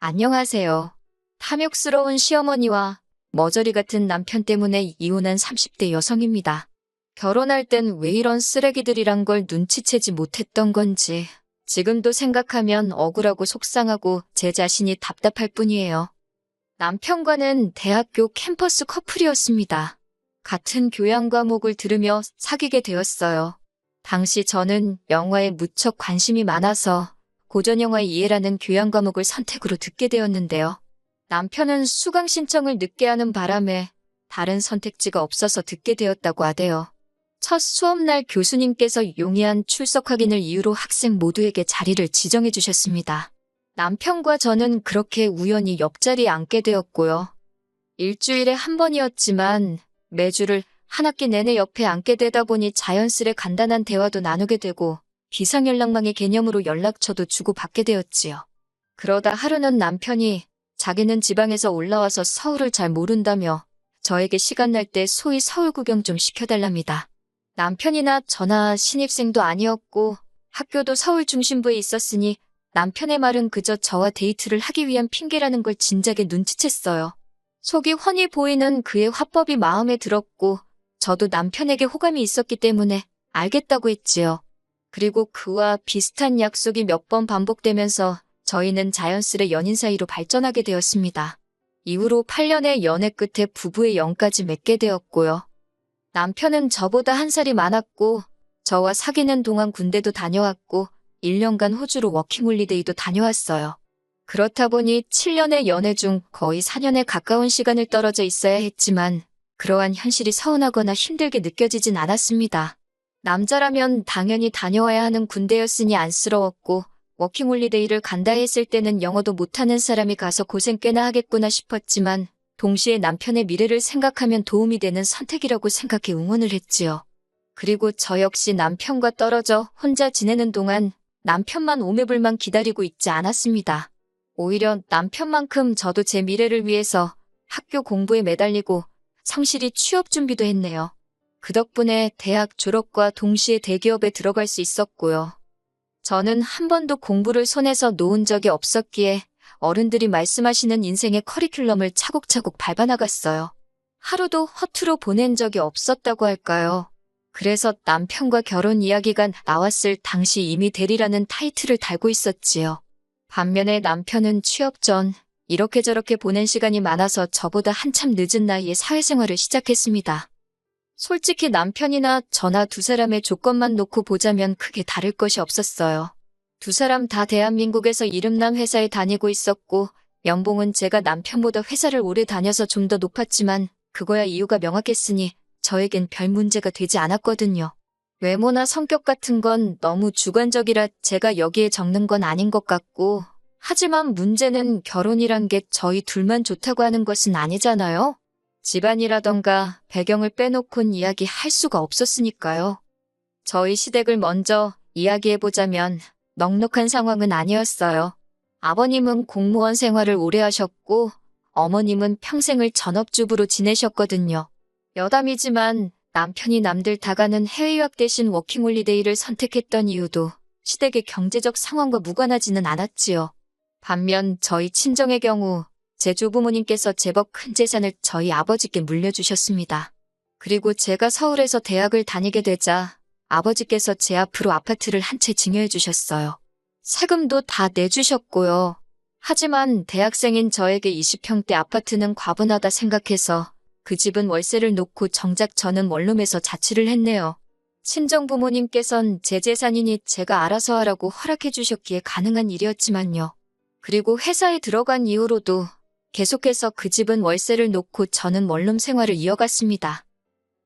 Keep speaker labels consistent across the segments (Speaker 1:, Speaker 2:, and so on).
Speaker 1: 안녕하세요. 탐욕스러운 시어머니와 머저리 같은 남편 때문에 이혼한 30대 여성입니다. 결혼할 땐 왜 이런 쓰레기들이란 걸 눈치채지 못했던 건지 지금도 생각하면 억울하고 속상하고 제 자신이 답답할 뿐이에요. 남편과는 대학교 캠퍼스 커플이었습니다. 같은 교양 과목을 들으며 사귀게 되었어요. 당시 저는 영화에 무척 관심이 많아서 고전영화 이해라는 교양 과목을 선택으로 듣게 되었는데요. 남편은 수강 신청을 늦게 하는 바람에 다른 선택지가 없어서 듣게 되었다고 하대요. 첫 수업날 교수님께서 용이한 출석 확인을 이유로 학생 모두에게 자리를 지정해 주셨습니다. 남편과 저는 그렇게 우연히 옆자리에 앉게 되었고요. 일주일에 한 번이었지만 매주를 한 학기 내내 옆에 앉게 되다 보니 자연스레 간단한 대화도 나누게 되고 비상연락망의 개념으로 연락처도 주고받게 되었지요. 그러다 하루는 남편이 자기는 지방에서 올라와서 서울을 잘 모른다며 저에게 시간 날 때 소위 서울 구경 좀 시켜달랍니다. 남편이나 저나 신입생도 아니었고 학교도 서울 중심부에 있었으니 남편의 말은 그저 저와 데이트를 하기 위한 핑계라는 걸 진작에 눈치챘어요. 속이 훤히 보이는 그의 화법이 마음에 들었고 저도 남편에게 호감이 있었기 때문에 알겠다고 했지요. 그리고 그와 비슷한 약속이 몇 번 반복되면서 저희는 자연스레 연인 사이로 발전하게 되었습니다. 이후로 8년의 연애 끝에 부부의 영까지 맺게 되었고요. 남편은 저보다 한 살이 많았고 저와 사귀는 동안 군대도 다녀왔고 1년간 호주로 워킹홀리데이도 다녀왔어요. 그렇다 보니 7년의 연애 중 거의 4년에 가까운 시간을 떨어져 있어야 했지만 그러한 현실이 서운하거나 힘들게 느껴지진 않았습니다. 남자라면 당연히 다녀와야 하는 군대였으니 안쓰러웠고 워킹홀리데이를 간다 했을 때는 영어도 못하는 사람이 가서 고생 꽤나 하겠구나 싶었지만 동시에 남편의 미래를 생각하면 도움이 되는 선택이라고 생각해 응원을 했지요. 그리고 저 역시 남편과 떨어져 혼자 지내는 동안 남편만 오매불만 기다리고 있지 않았습니다. 오히려 남편만큼 저도 제 미래를 위해서 학교 공부에 매달리고 성실히 취업 준비도 했네요. 그 덕분에 대학 졸업과 동시에 대기업에 들어갈 수 있었고요. 저는 한 번도 공부를 손에서 놓은 적이 없었기에 어른들이 말씀하시는 인생의 커리큘럼을 차곡차곡 밟아나갔어요. 하루도 허투루 보낸 적이 없었다고 할까요? 그래서 남편과 결혼 이야기가 나왔을 당시 이미 대리라는 타이틀을 달고 있었지요. 반면에 남편은 취업 전 이렇게 저렇게 보낸 시간이 많아서 저보다 한참 늦은 나이에 사회생활을 시작했습니다. 솔직히 남편이나 저나 두 사람의 조건만 놓고 보자면 크게 다를 것이 없었어요. 두 사람 다 대한민국에서 이름난 회사에 다니고 있었고 연봉은 제가 남편보다 회사를 오래 다녀서 좀 더 높았지만 그거야 이유가 명확했으니 저에겐 별 문제가 되지 않았거든요. 외모나 성격 같은 건 너무 주관적이라 제가 여기에 적는 건 아닌 것 같고 하지만 문제는 결혼이란 게 저희 둘만 좋다고 하는 것은 아니잖아요. 집안이라던가 배경을 빼놓곤 이야기할 수가 없었으니까요. 저희 시댁을 먼저 이야기해보자면 넉넉한 상황은 아니었어요. 아버님은 공무원 생활을 오래 하셨고 어머님은 평생을 전업주부로 지내셨거든요. 여담이지만 남편이 남들 다 가는 해외유학 대신 워킹홀리데이를 선택했던 이유도 시댁의 경제적 상황과 무관하지는 않았지요. 반면 저희 친정의 경우 제 조부모님께서 제법 큰 재산을 저희 아버지께 물려주셨습니다. 그리고 제가 서울에서 대학을 다니게 되자 아버지께서 제 앞으로 아파트를 한 채 증여해 주셨어요. 세금도 다 내주셨고요. 하지만 대학생인 저에게 20평대 아파트는 과분하다 생각해서 그 집은 월세를 놓고 정작 저는 원룸에서 자취를 했네요. 친정부모님께선 제 재산이니 제가 알아서 하라고 허락해 주셨기에 가능한 일이었지만요. 그리고 회사에 들어간 이후로도 계속해서 그 집은 월세를 놓고 저는 원룸 생활을 이어갔습니다.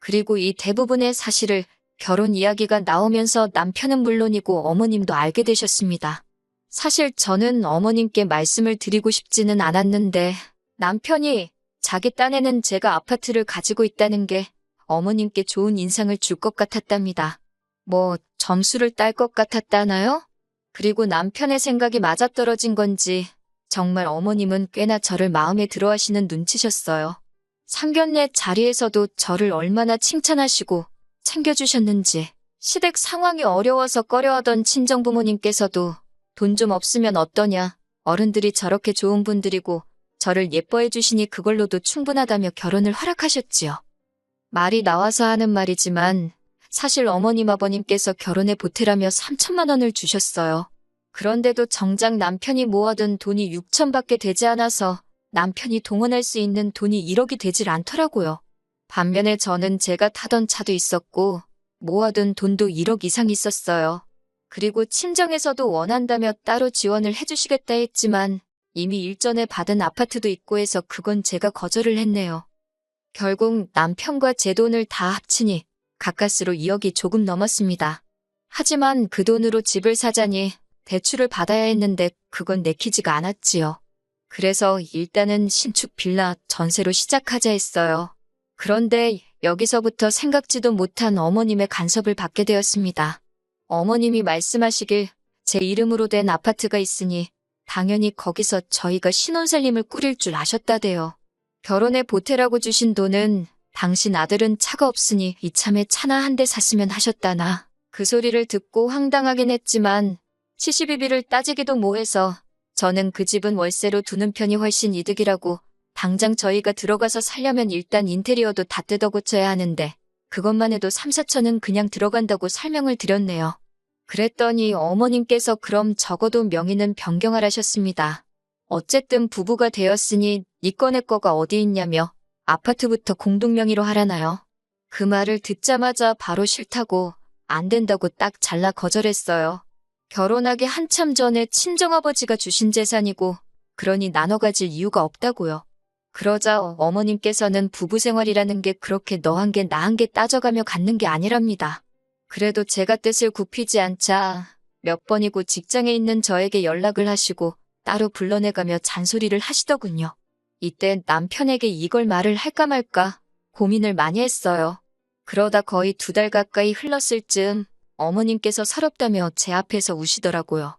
Speaker 1: 그리고 이 대부분의 사실을 결혼 이야기가 나오면서 남편은 물론이고 어머님도 알게 되셨습니다. 사실 저는 어머님께 말씀을 드리고 싶지는 않았는데 남편이 자기 딴에는 제가 아파트를 가지고 있다는 게 어머님께 좋은 인상을 줄 것 같았답니다. 뭐 점수를 딸 것 같았다나요? 그리고 남편의 생각이 맞아떨어진 건지 정말 어머님은 꽤나 저를 마음에 들어하시는 눈치셨어요. 상견례 자리에서도 저를 얼마나 칭찬하시고 챙겨주셨는지 시댁 상황이 어려워서 꺼려하던 친정부모님께서도 돈 좀 없으면 어떠냐, 어른들이 저렇게 좋은 분들이고 저를 예뻐해 주시니 그걸로도 충분하다며 결혼을 허락하셨지요. 말이 나와서 하는 말이지만 사실 어머님 아버님께서 결혼에 보태라며 3천만 원을 주셨어요. 그런데도 정작 남편이 모아둔 돈이 6천밖에 되지 않아서 남편이 동원할 수 있는 돈이 1억이 되질 않더라고요. 반면에 저는 제가 타던 차도 있었고 모아둔 돈도 1억 이상 있었어요. 그리고 친정에서도 원한다며 따로 지원을 해주시겠다 했지만 이미 일전에 받은 아파트도 있고 해서 그건 제가 거절을 했네요. 결국 남편과 제 돈을 다 합치니 가까스로 2억이 조금 넘었습니다. 하지만 그 돈으로 집을 사자니 대출을 받아야 했는데 그건 내키지가 않았지요. 그래서 일단은 신축 빌라 전세로 시작하자 했어요. 그런데 여기서부터 생각지도 못한 어머님의 간섭을 받게 되었습니다. 어머님이 말씀하시길 제 이름으로 된 아파트가 있으니 당연히 거기서 저희가 신혼살림을 꾸릴 줄 아셨다대요. 결혼에 보태라고 주신 돈은 당신 아들은 차가 없으니 이참에 차나 한 대 샀으면 하셨다나. 그 소리를 듣고 황당하긴 했지만 시시비비를 따지기도 뭐해서 저는 그 집은 월세로 두는 편이 훨씬 이득이라고 당장 저희가 들어가서 살려면 일단 인테리어도 다 뜯어 고쳐야 하는데 그것만 해도 3, 4천은 그냥 들어간다고 설명을 드렸네요. 그랬더니 어머님께서 그럼 적어도 명의는 변경하라셨습니다. 어쨌든 부부가 되었으니 니 거 내 거가 어디 있냐며 아파트부터 공동명의로 하라나요. 그 말을 듣자마자 바로 싫다고 안 된다고 딱 잘라 거절했어요. 결혼하기 한참 전에 친정아버지가 주신 재산이고 그러니 나눠 가질 이유가 없다고요. 그러자 어머님께서는 부부 생활이라는 게 그렇게 너 한 개 나 한 개 따져가며 갖는 게 아니랍니다. 그래도 제가 뜻을 굽히지 않자 몇 번이고 직장에 있는 저에게 연락을 하시고 따로 불러내가며 잔소리를 하시더군요. 이때 남편에게 이걸 말을 할까 말까 고민을 많이 했어요. 그러다 거의 2달 가까이 흘렀을 즈음 어머님께서 서럽다며 제 앞에서 우시더라고요.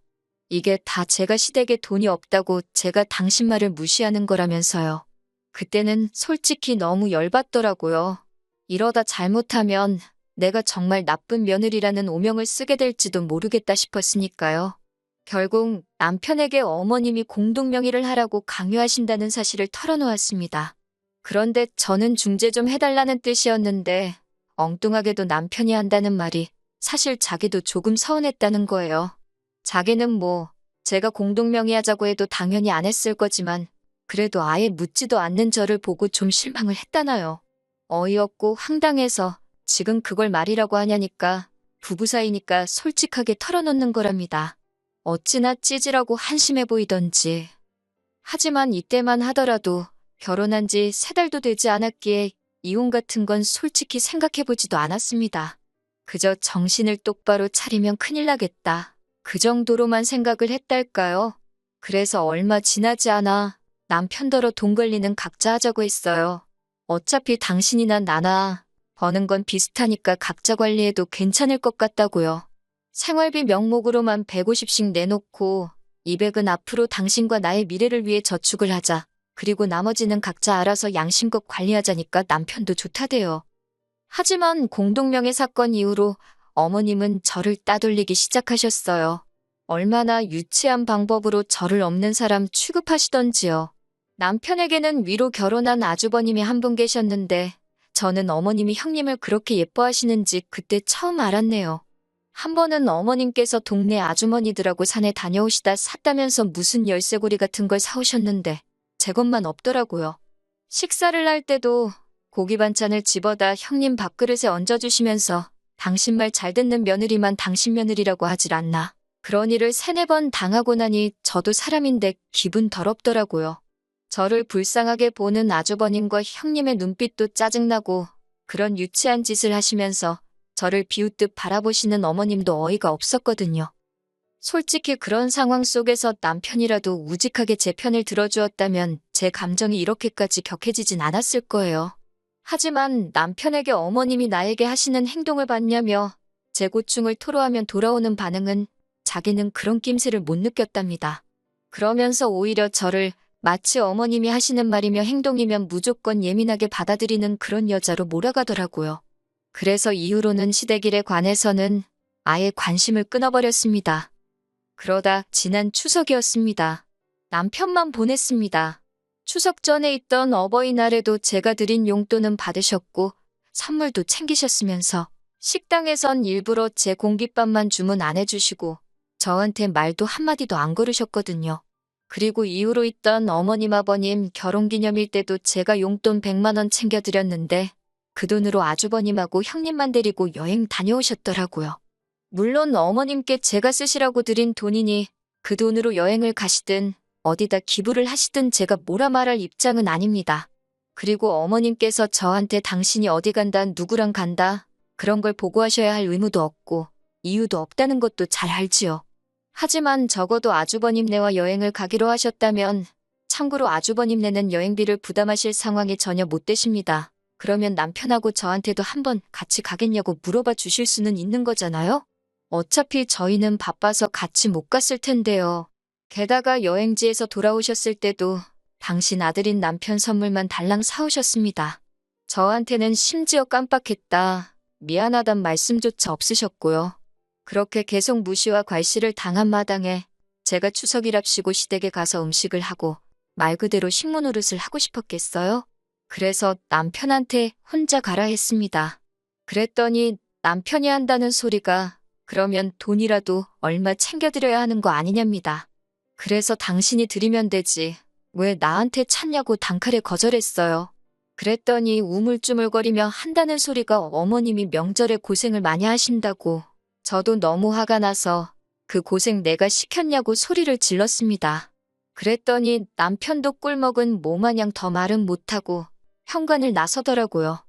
Speaker 1: 이게 다 제가 시댁에 돈이 없다고 제가 당신 말을 무시하는 거라면서요. 그때는 솔직히 너무 열받더라고요. 이러다 잘못하면 내가 정말 나쁜 며느리라는 오명을 쓰게 될지도 모르겠다 싶었으니까요. 결국 남편에게 어머님이 공동명의를 하라고 강요하신다는 사실을 털어놓았습니다. 그런데 저는 중재 좀 해달라는 뜻이었는데 엉뚱하게도 남편이 한다는 말이 사실 자기도 조금 서운했다는 거예요. 자기는 뭐 제가 공동명의하자고 해도 당연히 안 했을 거지만 그래도 아예 묻지도 않는 저를 보고 좀 실망을 했다나요. 어이없고 황당해서 지금 그걸 말이라고 하냐니까 부부 사이니까 솔직하게 털어놓는 거랍니다. 어찌나 찌질하고 한심해 보이던지. 하지만 이때만 하더라도 결혼한 지 3달도 되지 않았기에 이혼 같은 건 솔직히 생각해보지도 않았습니다. 그저 정신을 똑바로 차리면 큰일 나겠다. 그 정도로만 생각을 했달까요? 그래서 얼마 지나지 않아 남편더러 돈 관리는 각자 하자고 했어요. 어차피 당신이나 나나 버는 건 비슷하니까 각자 관리해도 괜찮을 것 같다고요. 생활비 명목으로만 150씩 내놓고 200은 앞으로 당신과 나의 미래를 위해 저축을 하자. 그리고 나머지는 각자 알아서 양심껏 관리하자니까 남편도 좋다대요. 하지만 공동명의 사건 이후로 어머님은 저를 따돌리기 시작하셨어요. 얼마나 유치한 방법으로 저를 없는 사람 취급하시던지요. 남편에게는 위로 결혼한 아주버님이 한 분 계셨는데 저는 어머님이 형님을 그렇게 예뻐하시는지 그때 처음 알았네요. 한 번은 어머님께서 동네 아주머니들하고 산에 다녀오시다 샀다면서 무슨 열쇠고리 같은 걸 사오셨는데 제 것만 없더라고요. 식사를 할 때도 고기 반찬을 집어다 형님 밥그릇에 얹어주시면서 당신 말 잘 듣는 며느리만 당신 며느리라고 하질 않나. 그런 일을 3-4번 당하고 나니 저도 사람인데 기분 더럽더라고요. 저를 불쌍하게 보는 아주버님과 형님의 눈빛도 짜증나고 그런 유치한 짓을 하시면서 저를 비웃듯 바라보시는 어머님도 어이가 없었거든요. 솔직히 그런 상황 속에서 남편이라도 우직하게 제 편을 들어주었다면 제 감정이 이렇게까지 격해지진 않았을 거예요. 하지만 남편에게 어머님이 나에게 하시는 행동을 봤냐며 제 고충을 토로하면 돌아오는 반응은 자기는 그런 낌새를 못 느꼈답니다. 그러면서 오히려 저를 마치 어머님이 하시는 말이며 행동이면 무조건 예민하게 받아들이는 그런 여자로 몰아가더라고요. 그래서 이후로는 시댁일에 관해서는 아예 관심을 끊어버렸습니다. 그러다 지난 추석이었습니다. 남편만 보냈습니다. 추석 전에 있던 어버이날에도 제가 드린 용돈은 받으셨고 선물도 챙기셨으면서 식당에선 일부러 제 공깃밥만 주문 안 해주시고 저한테 말도 한마디도 안 걸으셨거든요. 그리고 이후로 있던 어머님 아버님 결혼기념일 때도 제가 용돈 100만 원 챙겨드렸는데 그 돈으로 아주버님하고 형님만 데리고 여행 다녀오셨더라고요. 물론 어머님께 제가 쓰시라고 드린 돈이니 그 돈으로 여행을 가시든 어디다 기부를 하시든 제가 뭐라 말할 입장은 아닙니다. 그리고 어머님께서 저한테 당신이 어디 간다, 누구랑 간다 그런 걸 보고하셔야 할 의무도 없고 이유도 없다는 것도 잘 알지요. 하지만 적어도 아주버님네와 여행을 가기로 하셨다면 참고로 아주버님네는 여행비를 부담하실 상황이 전혀 못 되십니다. 그러면 남편하고 저한테도 한번 같이 가겠냐고 물어봐 주실 수는 있는 거잖아요? 어차피 저희는 바빠서 같이 못 갔을 텐데요. 게다가 여행지에서 돌아오셨을 때도 당신 아들인 남편 선물만 달랑 사오셨습니다. 저한테는 심지어 깜빡했다, 미안하단 말씀조차 없으셨고요. 그렇게 계속 무시와 괄시를 당한 마당에 제가 추석이랍시고 시댁에 가서 음식을 하고 말 그대로 식모 노릇을 하고 싶었겠어요? 그래서 남편한테 혼자 가라 했습니다. 그랬더니 남편이 한다는 소리가 그러면 돈이라도 얼마 챙겨드려야 하는 거 아니냐입니다. 그래서 당신이 드리면 되지 왜 나한테 찾냐고 단칼에 거절했어요. 그랬더니 우물쭈물거리며 한다는 소리가 어머님이 명절에 고생을 많이 하신다고. 저도 너무 화가 나서 그 고생 내가 시켰냐고 소리를 질렀습니다. 그랬더니 남편도 꿀먹은 모마냥 더 말은 못하고 현관을 나서더라고요.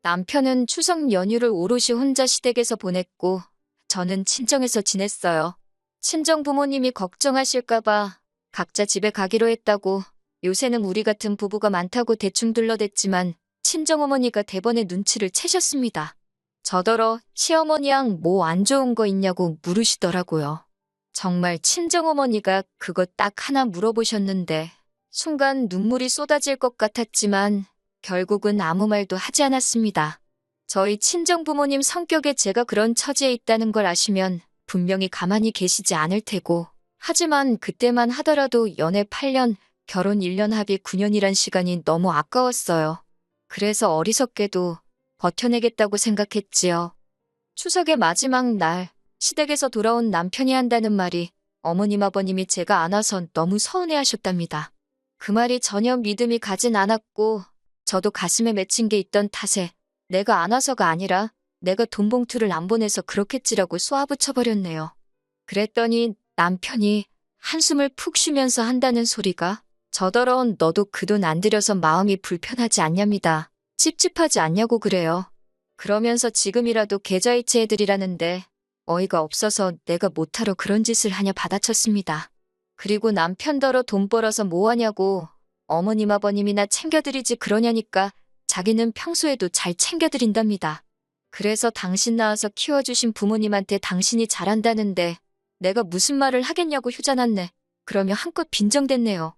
Speaker 1: 남편은 추석 연휴를 오롯이 혼자 시댁에서 보냈고 저는 친정에서 지냈어요. 친정 부모님이 걱정하실까봐 각자 집에 가기로 했다고. 요새는 우리 같은 부부가 많다고 대충 둘러댔지만 친정어머니가 대번에 눈치를 채셨습니다. 저더러 시어머니양 뭐 안 좋은 거 있냐고 물으시더라고요. 정말 친정어머니가 그거 딱 하나 물어보셨는데 순간 눈물이 쏟아질 것 같았지만 결국은 아무 말도 하지 않았습니다. 저희 친정부모님 성격에 제가 그런 처지에 있다는 걸 아시면 분명히 가만히 계시지 않을 테고, 하지만 그때만 하더라도 연애 8년, 결혼 1년 합의 9년이란 시간이 너무 아까웠어요. 그래서 어리석게도 버텨내겠다고 생각했지요. 추석의 마지막 날 시댁에서 돌아온 남편이 한다는 말이 어머님 아버님이 제가 안 와서 너무 서운해하셨답니다. 그 말이 전혀 믿음이 가진 않았고 저도 가슴에 맺힌 게 있던 탓에 내가 안 와서가 아니라 내가 돈 봉투를 안 보내서 그렇겠지라고 쏘아붙여버렸네요. 그랬더니 남편이 한숨을 푹 쉬면서 한다는 소리가 저더러운 너도 그 돈 안 들여서 마음이 불편하지 않냐입니다. 찝찝하지 않냐고 그래요. 그러면서 지금이라도 계좌이체 해드리라는데 어이가 없어서 내가 못하러 그런 짓을 하냐 받아쳤습니다. 그리고 남편더러 돈 벌어서 뭐하냐고 어머님 아버님이나 챙겨드리지 그러냐니까 자기는 평소에도 잘 챙겨드린답니다. 그래서 당신 낳아서 키워주신 부모님한테 당신이 잘한다는데 내가 무슨 말을 하겠냐고 휴잔았네. 그러며 한껏 빈정댔네요.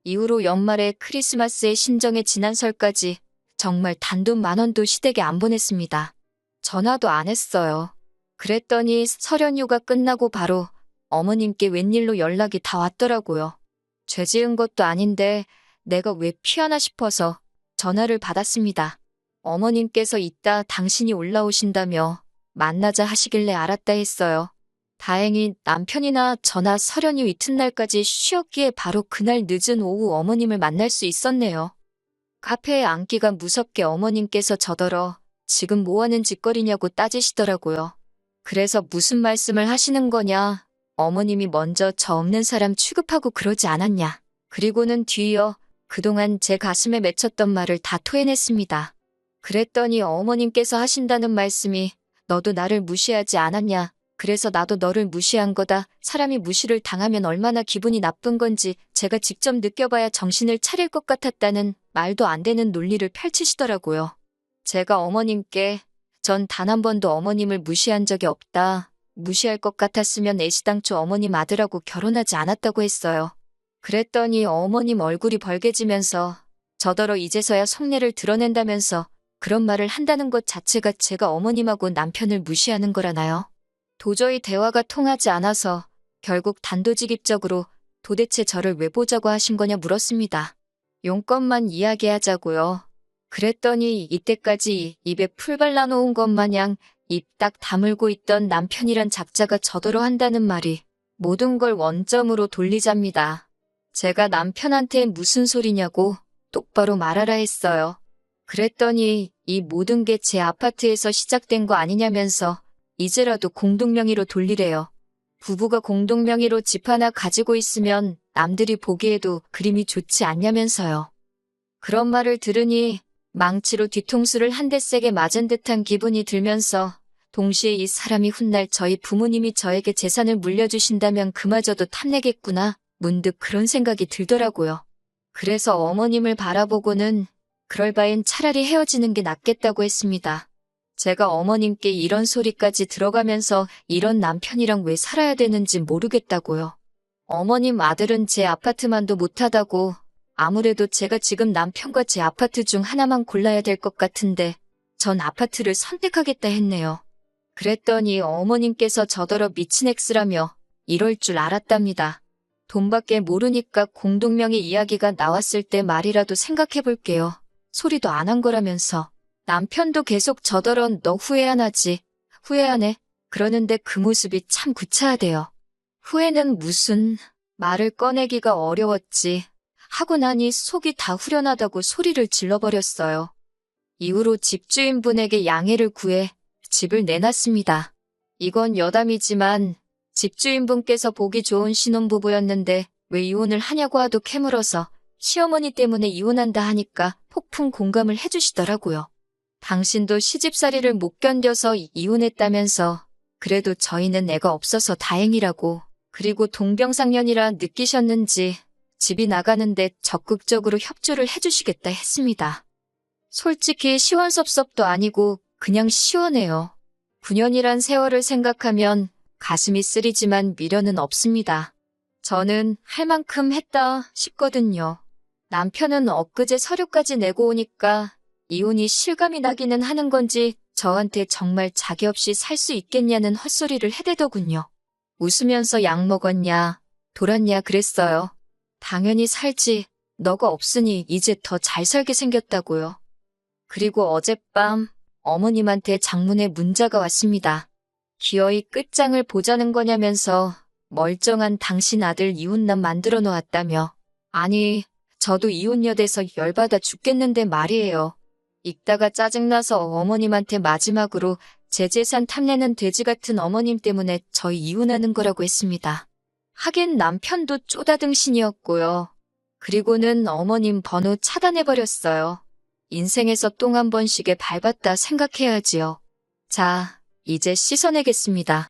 Speaker 1: 이후로 연말에 크리스마스에 신정에 지난 설까지 정말 단돈 10,000원도 시댁에 안 보냈습니다. 전화도 안 했어요. 그랬더니 설 연휴가 끝나고 바로 어머님께 웬일로 연락이 다 왔더라고요. 죄 지은 것도 아닌데 내가 왜 피하나 싶어서 전화를 받았습니다. 어머님께서 이따 당신이 올라오신다며 만나자 하시길래 알았다 했어요. 다행히 남편이나 저나 설 연휴 이튿날까지 쉬었기에 바로 그날 늦은 오후 어머님을 만날 수 있었네요. 카페에 앉기가 무섭게 어머님께서 저더러 지금 뭐하는 짓거리냐고 따지시더라고요. 그래서 무슨 말씀을 하시는 거냐. 어머님이 먼저 저 없는 사람 취급하고 그러지 않았냐. 그리고는 뒤이어 그동안 제 가슴에 맺혔던 말을 다 토해냈습니다. 그랬더니 어머님께서 하신다는 말씀이 너도 나를 무시하지 않았냐. 그래서 나도 너를 무시한 거다. 사람이 무시를 당하면 얼마나 기분이 나쁜 건지 제가 직접 느껴봐야 정신을 차릴 것 같았다는 말도 안 되는 논리를 펼치시더라고요. 제가 어머님께 전 단 한 번도 어머님을 무시한 적이 없다. 무시할 것 같았으면 애시당초 어머님 아들하고 결혼하지 않았다고 했어요. 그랬더니 어머님 얼굴이 벌개지면서 저더러 이제서야 속내를 드러낸다면서 그런 말을 한다는 것 자체가 제가 어머님하고 남편을 무시하는 거라나요? 도저히 대화가 통하지 않아서 결국 단도직입적으로 도대체 저를 왜 보자고 하신 거냐 물었습니다. 용건만 이야기하자고요. 그랬더니 이때까지 입에 풀 발라놓은 것 마냥 입 딱 다물고 있던 남편이란 작자가 저더러 한다는 말이 모든 걸 원점으로 돌리잡니다. 제가 남편한테 무슨 소리냐고 똑바로 말하라 했어요. 그랬더니 이 모든 게 제 아파트에서 시작된 거 아니냐면서 이제라도 공동명의로 돌리래요. 부부가 공동명의로 집 하나 가지고 있으면 남들이 보기에도 그림이 좋지 않냐면서요. 그런 말을 들으니 망치로 뒤통수를 한 대 세게 맞은 듯한 기분이 들면서 동시에 이 사람이 훗날 저희 부모님이 저에게 재산을 물려주신다면 그마저도 탐내겠구나 문득 그런 생각이 들더라고요. 그래서 어머님을 바라보고는 그럴 바엔 차라리 헤어지는 게 낫겠다고 했습니다. 제가 어머님께 이런 소리까지 들어가면서 이런 남편이랑 왜 살아야 되는지 모르겠다고요. 어머님 아들은 제 아파트만도 못하다고 아무래도 제가 지금 남편과 제 아파트 중 하나만 골라야 될 것 같은데 전 아파트를 선택하겠다 했네요. 그랬더니 어머님께서 저더러 미친 X라며 이럴 줄 알았답니다. 돈밖에 모르니까 공동명의 이야기가 나왔을 때 말이라도 생각해 볼게요. 소리도 안 한 거라면서. 남편도 계속 저더러 너 후회 안 하지? 후회 안 해? 그러는데 그 모습이 참 구차하대요. 후회는 무슨 말을 꺼내기가 어려웠지. 하고 나니 속이 다 후련하다고 소리를 질러버렸어요. 이후로 집주인분에게 양해를 구해 집을 내놨습니다. 이건 여담이지만 집주인분께서 보기 좋은 신혼부부였는데 왜 이혼을 하냐고 하도 캐물어서 시어머니 때문에 이혼한다 하니까 폭풍 공감을 해주시더라고요. 당신도 시집살이를 못 견뎌서 이혼했다면서 그래도 저희는 애가 없어서 다행이라고 그리고 동병상련이라 느끼셨는지 집이 나가는데 적극적으로 협조를 해주시겠다 했습니다. 솔직히 시원섭섭도 아니고 그냥 시원해요. 9년이란 세월을 생각하면 가슴이 쓰리지만 미련은 없습니다. 저는 할 만큼 했다 싶거든요. 남편은 엊그제 서류까지 내고 오니까 이혼이 실감이 나기는 하는 건지 저한테 정말 자기 없이 살 수 있겠냐는 헛소리를 해대더군요. 웃으면서 약 먹었냐, 돌았냐 그랬어요. 당연히 살지. 너가 없으니 이제 더 잘 살게 생겼다고요. 그리고 어젯밤 어머님한테 장문의 문자가 왔습니다. 기어이 끝장을 보자는 거냐면서 멀쩡한 당신 아들 이혼남 만들어 놓았다며. 아니, 저도 이혼녀돼서 열받아 죽겠는데 말이에요. 읽다가 짜증나서 어머님한테 마지막으로 제 재산 탐내는 돼지 같은 어머님 때문에 저희 이혼하는 거라고 했습니다. 하긴 남편도 쪼다등신이었고요. 그리고는 어머님 번호 차단해버렸어요. 인생에서 똥 한 번씩에 밟았다 생각해야지요. 자, 이제 씻어내겠습니다.